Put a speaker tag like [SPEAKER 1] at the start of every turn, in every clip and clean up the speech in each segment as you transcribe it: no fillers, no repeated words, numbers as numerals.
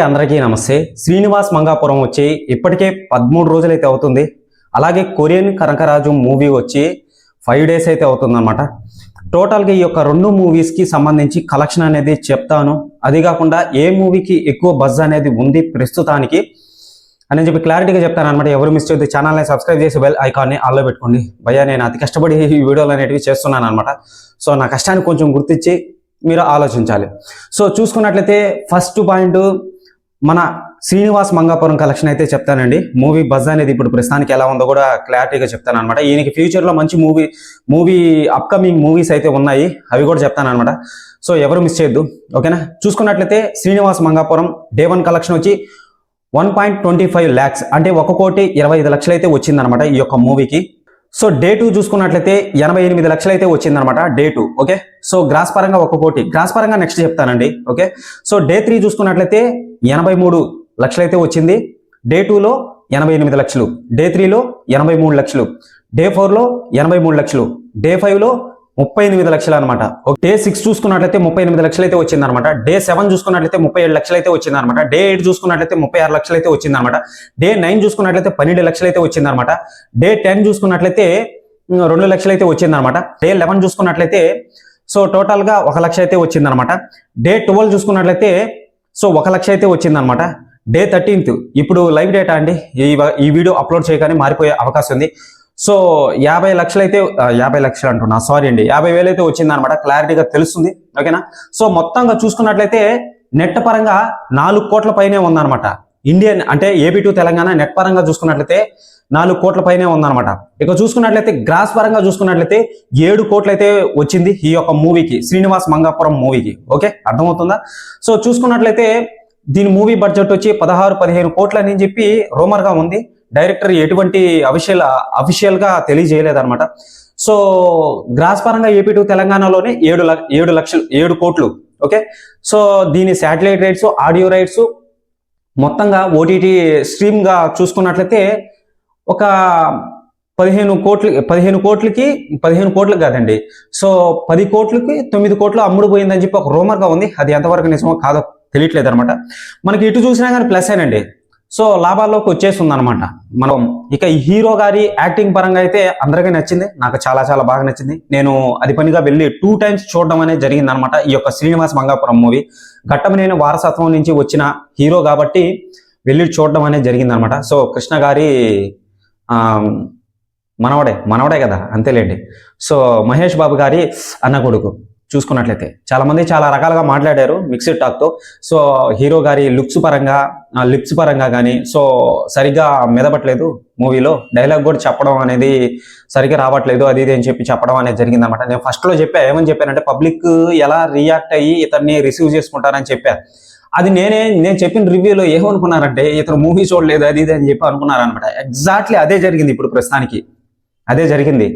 [SPEAKER 1] అందరికీ నమస్తే. శ్రీనివాస్ మంగాపురం వచ్చి ఇప్పటికే 13 రోజులైతే అవుతుంది. అలాగే కొరియన్ కనకరాజు మూవీ వచ్చి 5 డేస్ అయితే అవుతుందన్నమాట. టోటల్గా ఈ యొక్క 2 మూవీస్కి సంబంధించి కలెక్షన్ అనేది చెప్తాను. అది కాకుండా ఏ మూవీకి ఎక్కువ బజ్ అనేది ఉంది ప్రస్తుతానికి అని చెప్పి క్లారిటీగా చెప్తాను అనమాట. ఎవరు మిస్ చేయొద్దు, ఛానల్ని సబ్స్క్రైబ్ చేసి బెల్ ఐకాన్ని ఆన్లో పెట్టుకోండి. భయ్యా నేను అతి కష్టపడి ఈ వీడియోలు అనేటివి చేస్తున్నాను అనమాట. సో నా కష్టాన్ని కొంచెం గుర్తించి మీరు ఆలోచించాలి. సో చూసుకున్నట్లయితే ఫస్ట్ పాయింట్ మన శ్రీనివాస్ మంగాపురం కలెక్షన్ అయితే చెప్తానండి. మూవీ బజ్ అనేది ఇప్పుడు ప్రస్తుతానికి ఎలా ఉందో కూడా క్లారిటీగా చెప్తాను అనమాట. ఈయనకి ఫ్యూచర్లో మంచి మూవీ అప్కమింగ్ మూవీస్ అయితే ఉన్నాయి, అవి కూడా చెప్తాను అనమాట. సో ఎవరు మిస్ చేయొద్దు, ఓకేనా. చూసుకున్నట్లయితే శ్రీనివాస్ మంగాపురం డే 1 కలెక్షన్ వచ్చి 1.25 lakhs అంటే 1,25,00,000 అయితే వచ్చిందనమాట ఈ యొక్క మూవీకి. సో డే 2 చూసుకున్నట్లయితే 88 లక్షలు అయితే వచ్చిందనమాట డే 2. ఓకే, సో గ్రాస్ పరంగా 1 కోటి, గ్రాస్ పరంగా నెక్స్ట్ చెప్తానండి. ఓకే, సో డే 3 చూసుకున్నట్లయితే 83 లక్షలు అయితే వచ్చింది. డే 2లో 88 లక్షలు, డే 3లో 83 లక్షలు, డే 4లో 83 లక్షలు, డే 5లో 38 లక్షలు అనమాట. డే 6 చూసుకున్నట్లయితే 38 లక్షలు అయితే వచ్చిందనమాట. డే 7 చూసుకున్నట్లయితే 37 లక్షలు అయితే వచ్చిందనమాట. డే 8 చూసుకున్నట్లయితే 36 లక్షలు అయితే వచ్చిందనమాట. డే 9 చూసుకున్నట్లయితే 12 లక్షలు అయితే వచ్చిందనమాట. డే 10 చూసుకున్నట్లయితే 2 లక్షలు అయితే వచ్చిందనమాట. డే 11 చూసుకున్నట్లయితే సో టోటల్గా 1 లక్ష అయితే వచ్చిందనమాట. డే 12 చూసుకున్నట్లయితే సో 1 లక్ష అయితే వచ్చిందనమాట. డే 13th ఇప్పుడు లైవ్ డేటా అండి, ఈ వీడియో అప్లోడ్ చేయగానే మారిపోయే అవకాశం ఉంది. సో 50 లక్షలు అయితే 50 లక్షలు అంటున్నా, సారీ అండి, 50,000 అయితే వచ్చిందనమాట. క్లారిటీగా తెలుస్తుంది, ఓకేనా. సో మొత్తంగా చూసుకున్నట్లయితే నెట్ పరంగా 4 కోట్ల పైనే ఉందన్నమాట. ఇండియన్ అంటే ఏపీ టు తెలంగాణ నెట్ పరంగా చూసుకున్నట్లయితే 4 కోట్ల పైనే ఉందన్నమాట. ఇక చూసుకున్నట్లయితే గ్రాస్ పరంగా చూసుకున్నట్లయితే 7 కోట్లు అయితే వచ్చింది ఈ యొక్క మూవీకి, శ్రీనివాస్ మంగాపురం మూవీకి. ఓకే, అర్థమవుతుందా. సో చూసుకున్నట్లయితే దీని మూవీ బడ్జెట్ వచ్చి 16-15 కోట్లు అని చెప్పి రూమర్గా ఉంది. డైరెక్టర్ ఎటువంటి అఫీషియల్ గా తెలియజేయలేదన్నమాట. సో గ్రాస్ పరంగా ఏపీ టు తెలంగాణలోనే 7 కోట్లు. ఓకే, సో దీని శాటిలైట్ రైట్స్, ఆడియో రైట్స్ మొత్తంగా ఓటీటీ స్ట్రీమ్ గా చూసుకున్నట్లయితే ఒక 15 కోట్లకి కాదండి, సో 10 కోట్లకి 9 కోట్లు అమ్ముడు పోయిందని చెప్పి ఒక రూమర్ గా ఉంది. అది ఎంతవరకు నిజమో కాదో తెలియట్లేదు అనమాట. మనకి ఇటు చూసినా కానీ ప్లస్ ఏనండి. సో లాభాల్లోకి వచ్చేస్తుంది అనమాట మనం. ఇక ఈ హీరో గారి యాక్టింగ్ పరంగా అయితే అందరికీ నచ్చింది, నాకు చాలా చాలా బాగా నచ్చింది. నేను అది పనిగా వెళ్ళి 2 times చూడడం అనేది జరిగింది అనమాట ఈ యొక్క శ్రీనివాస్ మంగాపురం మూవీ. ఘట్టమనేని వారసత్వం నుంచి వచ్చిన హీరో కాబట్టి వెళ్ళి చూడడం అనేది జరిగింది అనమాట. సో కృష్ణ గారి మనవడే కదా, అంతేలేండి. సో మహేష్ బాబు గారి అన్న కొడుకు చూసుకున్నట్లయితే చాలా మంది చాలా రకాలుగా మాట్లాడారు మిక్స్డ్ టాక్ తో. సో హీరో గారి లిప్స్ పరంగా కానీ సో సరిగ్గా మెదపట్లేదు మూవీలో, డైలాగ్ కూడా చెప్పడం అనేది సరిగ్గా రావట్లేదు, అది ఇది అని చెప్పి చెప్పడం అనేది జరిగింది అనమాట. నేను ఫస్ట్ లో ఏమని చెప్పానంటే పబ్లిక్ ఎలా రియాక్ట్ అయ్యి ఇతన్ని రిసీవ్ చేసుకుంటారని చెప్పాను. అది నేను చెప్పిన రివ్యూలో ఏమనుకున్నారంటే ఇతను మూవీ చూడలేదు అది ఇది అని చెప్పి అనుకున్నారనమాట. ఎగ్జాక్ట్లీ అదే జరిగింది, ఇప్పుడు ప్రస్తుతానికి అదే జరిగింది.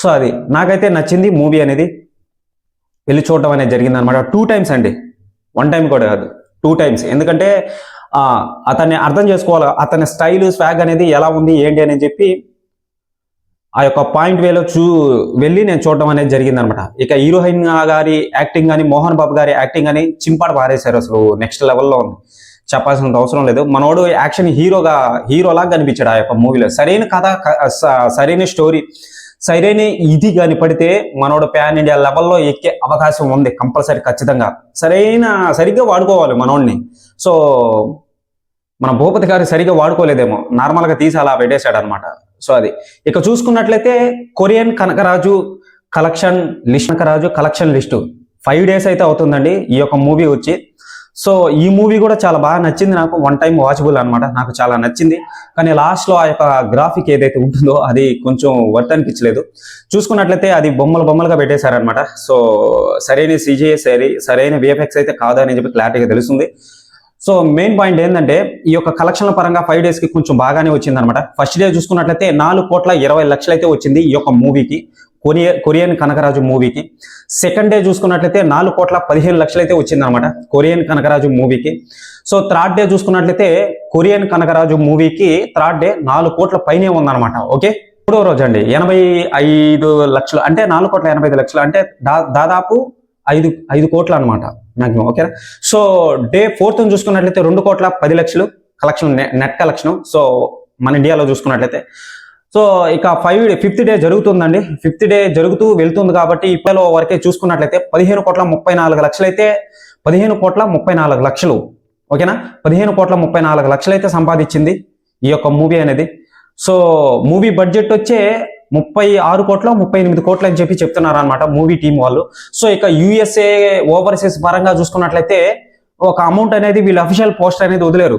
[SPEAKER 1] సో అది నాకైతే నచ్చింది మూవీ అనేది, వెళ్ళి చూడడం అనేది జరిగింది అనమాట. 2 times అండి, 1 time కూడా కాదు, 2 times. ఎందుకంటే అతన్ని అర్థం చేసుకోవాలి, అతని స్టైల్ స్వాగ్ అనేది ఎలా ఉంది ఏంటి అని చెప్పి ఆ యొక్క పాయింట్ వేలో వెళ్ళి నేను చూడడం అనేది జరిగింది అనమాట. ఇక హీరోయిన్ గారి యాక్టింగ్ కానీ మోహన్ బాబు గారి యాక్టింగ్ కానీ చింపాడు పారేశారు, అసలు నెక్స్ట్ లెవెల్లో ఉంది, చెప్పాల్సినంత అవసరం లేదు. మనోడు యాక్షన్ హీరోలాగా కనిపించాడు ఆ యొక్క మూవీలో. సరైన కథ, సరైన స్టోరీ, సరైన ఇది కానీ పడితే మనోడు ప్యాన్ ఇండియా లెవెల్లో ఎక్కే అవకాశం ఉంది కంపల్సరీ, ఖచ్చితంగా. సరిగ్గా వాడుకోవాలి మనోడిని. సో మన భూపతి గారు సరిగ్గా వాడుకోలేదేమో, నార్మల్గా తీసి అలా పెట్టేశాడు అనమాట. సో అది ఇక చూసుకున్నట్లయితే Korean Kanakaraju collection list 5 days అయితే అవుతుందండి ఈ యొక్క మూవీ వచ్చి. సో ఈ మూవీ కూడా చాలా బాగా నచ్చింది నాకు, 1 time వాచబుల్ అనమాట, నాకు చాలా నచ్చింది. కానీ లాస్ట్లో ఆ యొక్క గ్రాఫిక్ ఏదైతే ఉంటుందో అది కొంచెం వర్త్ అనిపించలేదు. చూసుకున్నట్లయితే అది బొమ్మలుగా పెట్టేశారనమాట. సో సరైన CGI సరైన VFX అయితే కాదు అని చెప్పి క్లారిటీగా తెలుస్తుంది. సో మెయిన్ పాయింట్ ఏంటంటే ఈ యొక్క కలెక్షన్ల పరంగా 5 days కి కొంచెం బాగానే వచ్చింది అనమాట. ఫస్ట్ డే చూసుకున్నట్లయితే 4,20,00,000 అయితే వచ్చింది ఈ యొక్క మూవీకి, కొరియన్ కనకరాజు మూవీకి. సెకండ్ డే చూసుకున్నట్లయితే 4,15,00,000 అయితే వచ్చింది అనమాట కొరియన్ కనకరాజు మూవీకి. సో థర్డ్ డే చూసుకున్నట్లయితే కొరియన్ కనకరాజు మూవీకి థర్డ్ డే 4 కోట్ల పైనే ఉందన్నమాట. ఓకే, 3వ రోజు అండి 85 లక్షలు అంటే 4,85,00,000 అంటే దాదాపు 5 కోట్లు అనమాట మ్యాక్సిమం. ఓకేనా. సో డే 4th చూసుకున్నట్లయితే 2,10,00,000 కలెక్షన్, నెట్ కలెక్షన్. సో మన ఇండియాలో చూసుకున్నట్లయితే సో ఇక 5th డే జరుగుతుందండి. 5th డే జరుగుతూ వెళ్తుంది కాబట్టి ఇప్పటిలో వరకే చూసుకున్నట్లయితే 15,34,00,000 అయితే 15,34,00,000. ఓకేనా. 15,34,00,000 అయితే సంపాదించింది ఈ యొక్క మూవీ అనేది. సో మూవీ బడ్జెట్ వచ్చే 36,38 కోట్లు అని చెప్పి చెప్తున్నారు అనమాట మూవీ టీం వాళ్ళు. సో ఇక USA ఓవర్సీస్ పరంగా చూసుకున్నట్లయితే ఒక అమౌంట్ అనేది వీళ్ళు అఫీషియల్ పోస్టర్ అనేది వదిలేరు.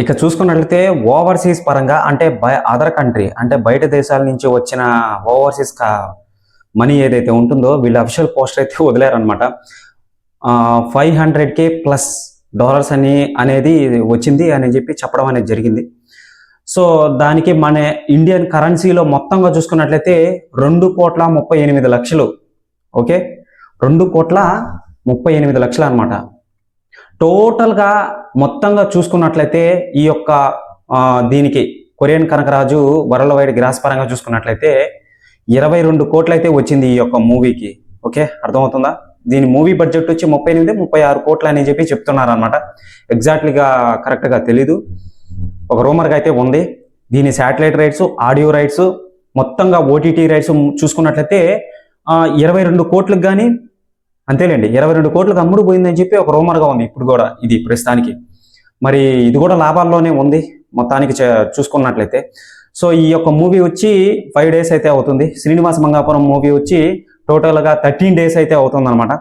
[SPEAKER 1] ఇక చూసుకున్నట్లయితే ఓవర్సీస్ పరంగా అంటే అదర్ కంట్రీ అంటే బయట దేశాల నుంచి వచ్చిన ఓవర్సీస్ మనీ ఏదైతే ఉంటుందో వీళ్ళు అఫీషియల్ పోస్టర్ అయితే వదిలేరు అనమాట. $500,000+ అనేది వచ్చింది అని చెప్పి చెప్పడం అనేది జరిగింది. సో దానికి మన ఇండియన్ కరెన్సీలో మొత్తంగా చూసుకున్నట్లయితే 2,38,00,000. ఓకే, 2,38,00,000 అనమాట. టోటల్గా మొత్తంగా చూసుకున్నట్లయితే ఈ యొక్క దీనికి Korean Kanakaraju worldwide gross పరంగా చూసుకున్నట్లయితే 22 కోట్లు అయితే వచ్చింది ఈ యొక్క మూవీకి. ఓకే, అర్థమవుతుందా? దీని మూవీ బడ్జెట్ వచ్చి 38-36 కోట్లు అని చెప్పి చెప్తున్నారు అనమాట. ఎగ్జాక్ట్లీగా కరెక్ట్గా తెలీదు, ఒక రూమర్గా అయితే ఉంది. దీని శాటిలైట్ రైట్స్, ఆడియో రైట్స్, మొత్తంగా OTT రైట్స్ చూసుకున్నట్లయితే 22 కోట్లకు కానీ అంతేలేండి, 22 కోట్లకు అమ్ముడు పోయిందని చెప్పి ఒక రూమర్గా ఉంది ఇప్పుడు కూడా ఇది ప్రస్తుతానికి. మరి ఇది కూడా లాభాల్లోనే ఉంది మొత్తానికి చూసుకున్నట్లయితే. సో ఈ యొక్క మూవీ వచ్చి 5 డేస్ అయితే అవుతుంది. శ్రీనివాస్ మంగాపురం మూవీ వచ్చి టోటల్గా 13 డేస్ అయితే అవుతుంది అనమాట.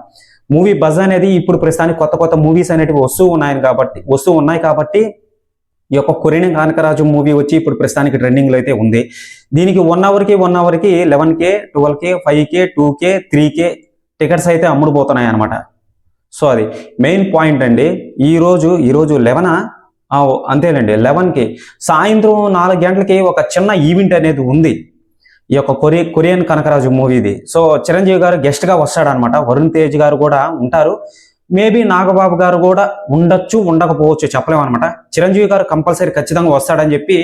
[SPEAKER 1] మూవీ బజ్ అనేది ఇప్పుడు ప్రస్తుతానికి కొత్త మూవీస్ అనేటివి వస్తూ ఉన్నాయి కాబట్టి ఈ యొక్క కొరియన్ కనకరాజు మూవీ వచ్చి ఇప్పుడు ప్రస్తుతానికి ట్రెండింగ్లో అయితే ఉంది. దీనికి 1 అవర్కి 11K, 12K, 5K, 2K, 3K tickets అయితే అమ్ముడుపోతున్నాయి అనమాట. సో అది మెయిన్ పాయింట్ అండి. ఈరోజు 11 అంతేనండి, 11కి సాయంత్రం 4 గంటలకి ఒక చిన్న ఈవెంట్ అనేది ఉంది ఈ యొక్క కొరియన్ కనకరాజు మూవీది. సో చిరంజీవి గారు గెస్ట్గా వస్తాడనమాట. వరుణ్ తేజ్ గారు కూడా ఉంటారు. మేబీ నాగబాబు గారు కూడా ఉండొచ్చు, ఉండకపోవచ్చు, చెప్పలేము అనమాట. చిరంజీవి గారు కంపల్సరీ ఖచ్చితంగా వస్తాడని చెప్పి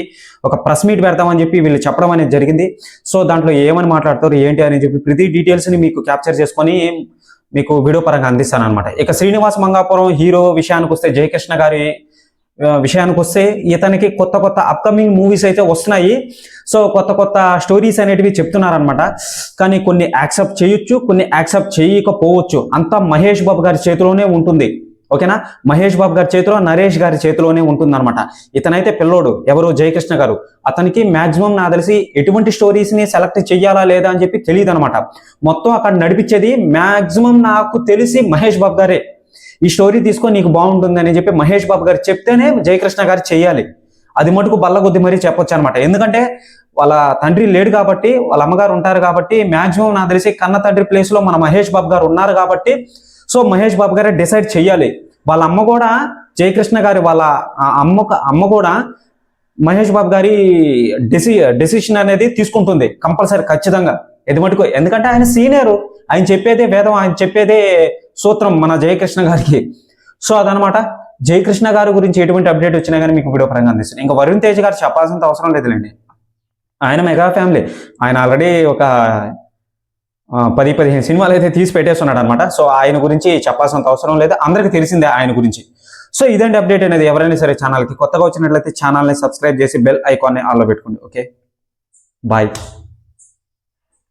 [SPEAKER 1] ఒక ప్రెస్ మీట్ పెడతామని చెప్పి వీళ్ళు చెప్పడం అనేది జరిగింది. సో దాంట్లో ఏమని మాట్లాడతారు ఏంటి అని చెప్పి ప్రతి డీటెయిల్స్ని మీకు క్యాప్చర్ చేసుకొని మీకు వీడియో పరంగా అందిస్తాను అనమాట. ఇక శ్రీనివాస్ మంగాపురం హీరో విషయానికి వస్తే, జయకృష్ణ గారి విషయానికి వస్తే, ఇతనికి కొత్త అప్కమింగ్ మూవీస్ అయితే వస్తున్నాయి. సో కొత్త స్టోరీస్ అనేటివి చెప్తున్నారనమాట. కానీ కొన్ని యాక్సెప్ట్ చేయొచ్చు, కొన్ని యాక్సెప్ట్ చేయకపోవచ్చు. అంతా మహేష్ బాబు గారి చేతిలోనే ఉంటుంది. ఓకేనా, మహేష్ బాబు గారి చేతిలో, నరేష్ గారి చేతిలోనే ఉంటుంది అనమాట. ఇతనైతే పిల్లోడు, ఎవరు జయకృష్ణ గారు, అతనికి మాక్సిమం నాకు తెలిసి ఎటువంటి స్టోరీస్ ని సెలెక్ట్ చెయ్యాలా లేదా అని చెప్పి తెలియదు అనమాట. మొత్తం అక్కడ నడిపించేది మాక్సిమం నాకు తెలిసి మహేష్ బాబు గారే. ఈ స్టోరీ తీసుకొని నీకు బాగుంటుంది అని చెప్పి మహేష్ బాబు గారు చెప్తేనే జయకృష్ణ గారు చెయ్యాలి. అది మటుకు బల్లగొద్ది మరీ చెప్పొచ్చు అనమాట. ఎందుకంటే వాళ్ళ తండ్రి లేడు కాబట్టి, వాళ్ళ అమ్మగారు ఉంటారు కాబట్టి, మాక్సిమం నాకు తెలిసి కన్న తండ్రి ప్లేస్ లో మన మహేష్ బాబు గారు ఉన్నారు కాబట్టి, సో మహేష్ బాబు గారే డిసైడ్ చెయ్యాలి. వాళ్ళ అమ్మ కూడా జయకృష్ణ గారి వాళ్ళ అమ్మ కూడా మహేష్ బాబు గారి డెసిషన్ అనేది తీసుకుంటుంది కంపల్సరీ, ఖచ్చితంగా. ఇది మటుకు, ఎందుకంటే ఆయన సీనియర్, ఆయన చెప్పేదే వేదం, ఆయన చెప్పేదే సూత్రం మన జయకృష్ణ గారికి. సో అదనమాట. జయకృష్ణ గారి గురించి ఎటువంటి అప్డేట్ వచ్చినా కానీ మీకు వీడియో పరంగా అందిస్తుంది. ఇంకా వరుణ్ తేజ్ గారు చెప్పాల్సిన అవసరం లేదులేండి. ఆయన మెగా ఫ్యామిలీ. ఆయన ఆల్రెడీ ఒక 10-15 సినిమాలు అయితే తీసి పెట్టేస్తున్నాడు అనమాట. సో ఆయన గురించి చెప్పాల్సినంత అవసరం లేదు, అందరికీ తెలిసిందే ఆయన గురించి. సో ఇదండి అప్డేట్ అనేది. ఎవరైనా సరే ఛానల్కి కొత్తగా వచ్చినట్లయితే ఛానల్ని సబ్స్క్రైబ్ చేసి బెల్ ఐకాన్ని ఆన్లో పెట్టుకోండి. Okay, bye.